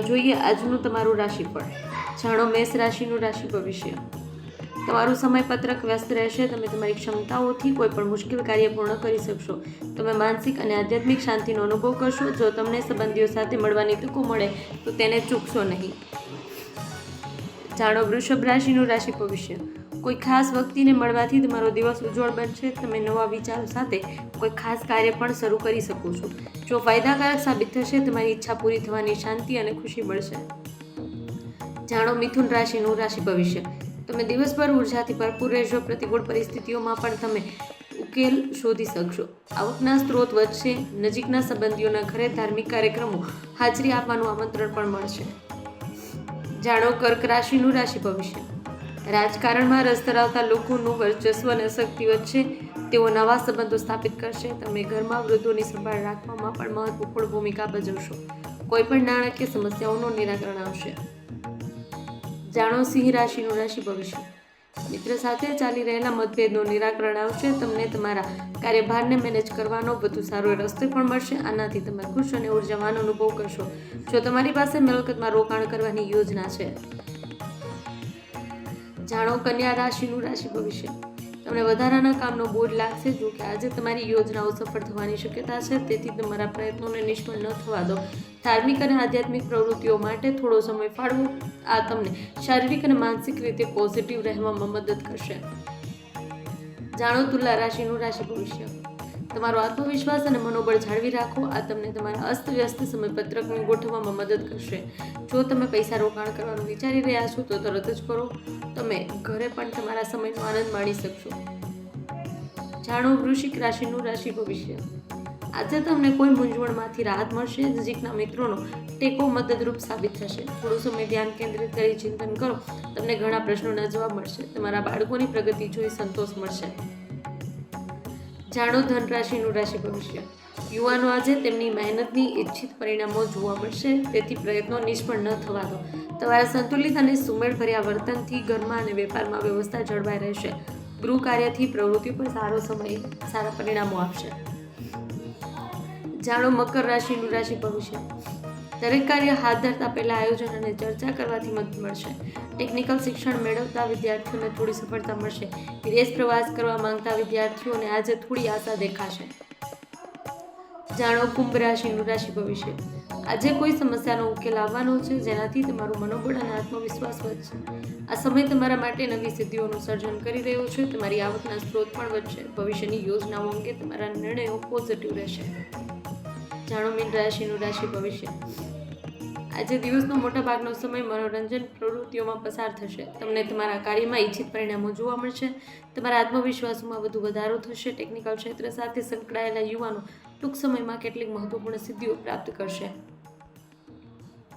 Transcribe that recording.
જોઈએ આજનું તમારું રાશિફળ. જાણો મેષ રાશિનું રાશિ ભવિષ્ય. તમારું સમયપત્રક વ્યસ્ત રહેશે. તમે તમારી ક્ષમતાઓથી કોઈ પણ મુશ્કેલ કાર્ય પૂર્ણ કરી શકશો. તમે માનસિક અને આધ્યાત્મિક શાંતિનો અનુભવ કરશો. જો તમને સંબંધીઓ સાથે મળવાની તકો મળે તો તેને ચૂકશો નહીં. જાણો વૃષભ રાશિનું રાશિ ભવિષ્ય. કોઈ ખાસ વ્યક્તિને મળવાથી તમારો દિવસ ઉજ્જવળ બનશે. તમે નવા વિચારો સાથે કોઈ ખાસ કાર્ય પણ શરૂ કરી શકો છો. જો ફાયદાકારક સાબિત થશે. તમારી ઈચ્છા પૂરી થવાની શાંતિ અને ખુશી મળશે. જાણો મિથુન રાશિનું રાશિ ભવિષ્ય. તમે દિવસભર ઉર્જાથી ભરપૂર રહેશો. પ્રતિકૂળ પરિસ્થિતિઓમાં પણ તમે ઉકેલ શોધી શકશો. આવકના સ્ત્રોત વધશે. નજીકના સંબંધીઓના ઘરે ધાર્મિક કાર્યક્રમો હાજરી આપવાનું આમંત્રણ પણ મળશે. જાણો કર્ક રાશિનું રાશિ ભવિષ્ય. રાજકારણમાં રસ ધરાવતા લોકોનું વર્ચસ્વ અને શક્તિ વધશે. તેઓ નવા સંબંધો સ્થાપિત કરશે. તમે ઘરમાં વૃદ્ધોની સંભાળ રાખવામાં પણ મહત્વપૂર્ણ ભૂમિકા ભજવશો. કોઈ પણ નાણાકીય સમસ્યાઓનું નિરાકરણ આવશે. જાણો સિંહ રાશિનું રાશિ ભવિષ્ય. મિત્ર સાથે ચાલી રહેલા મતભેદનું નિરાકરણ આવશે. તમને તમારા કાર્યભારને મેનેજ કરવાનો વધુ સારો રસ્તો પણ મળશે. આનાથી તમે ખુશ અને ઉર્જાવાન અનુભવ કરશો. જો તમારી પાસે મિલકતમાં રોકાણ કરવાની યોજના છે. જાણો કન્યા રાશિનું રાશિ ભવિષ્ય. તમને વધારાના કામનો બોજ લાગશે. જો કે આજે તમારી યોજનાઓ સફળ થવાની શક્યતા છે. તેથી તમારા પ્રયત્નોને નિષ્ફળ ન થવા દો. ધાર્મિક અને આધ્યાત્મિક પ્રવૃત્તિઓ માટે થોડો સમય ફાળવો. આ તમને શારીરિક અને માનસિક રીતે પોઝિટિવ રહેવામાં મદદ કરશે. જાણો તુલા રાશિનું રાશિ ભવિષ્ય. તમારો આત્મવિશ્વાસ અને મનોબળ જાળવી રાખો. આ તમને તમારા અસ્તવ્યસ્ત સમયપત્રકને ગોઠવવામાં મદદ કરશે. જો તમે પૈસા રોકાણ કરવાનું વિચારી રહ્યા છો તો તરત જ કરો. તમે ઘરે પણ તમારા સમયનો આનંદ માણી શકશો. જાણો વૃશ્ચિક રાશિનું રાશિ ભવિષ્ય. આજે તમને કોઈ મૂંઝવણમાંથી રાહત મળશે. નજીકના મિત્રોનો ટેકો મદદરૂપ સાબિત થશે. થોડો સમય ધ્યાન કેન્દ્રિત કરી ચિંતન કરો. તમને ઘણા પ્રશ્નોના જવાબ મળશે. તમારા બાળકોની પ્રગતિ જોઈ સંતોષ મળશે. જાણો ધન રાશિનું રાશિ ભવિષ્ય. યુવાનો આજે તેમની મહેનતની ઈચ્છિત પરિણામો જોવા મળશે. તેથી પ્રયત્નો નિષ્ફળ ન થવા દો. તમારા સંતુલિત અને સુમેળભર્યા વર્તનથી ઘરમાં અને વેપારમાં વ્યવસ્થા જળવાઈ રહેશે. ગૃહ કાર્યથી પ્રવૃત્તિઓ પર સારા પરિણામો આપશે. જાણો મકર રાશિનું રાશિ ભવિષ્ય. દરેક કાર્ય હાથ ધરતા પહેલા આયોજન અને ચર્ચા કરવાથી મદદ મળશે. ટેકનિકલ શિક્ષણ મેળવતા વિદ્યાર્થીઓને થોડી સફળતા મળશે. વિદેશ પ્રવાસ કરવા માંગતા વિદ્યાર્થીઓને આજે થોડી આશા દેખાશે. જાણો કુંભ રાશિનું રાશિ ભવિષ્ય. આજે કોઈ સમસ્યાનો ઉકેલ આવવાનો છે જેનાથી તમારું મનોબળ અને આત્મવિશ્વાસ વધશે. આ સમય તમારા માટે નવી સિદ્ધિઓનું સર્જન કરી રહ્યો છે. તમારી આવકના સ્ત્રોત પણ વધશે. ભવિષ્યની યોજનાઓ અંગે તમારા નિર્ણયો પોઝિટિવ રહેશે. જાણો મીન રાશિનું રાશિ ભવિષ્ય. આજે દિવસનો મોટા ભાગનો સમય મનોરંજન પ્રવૃત્તિઓમાં પસાર થશે. તમને તમારા કાર્યમાં ઈચ્છિત પરિણામો જોવા મળશે. તમારા આત્મવિશ્વાસમાં વધુ વધારો થશે. ટેકનિકલ ક્ષેત્ર સાથે સંકળાયેલા યુવાનો ટૂંક સમયમાં કેટલીક મહત્વપૂર્ણ સિદ્ધિઓ પ્રાપ્ત કરશે.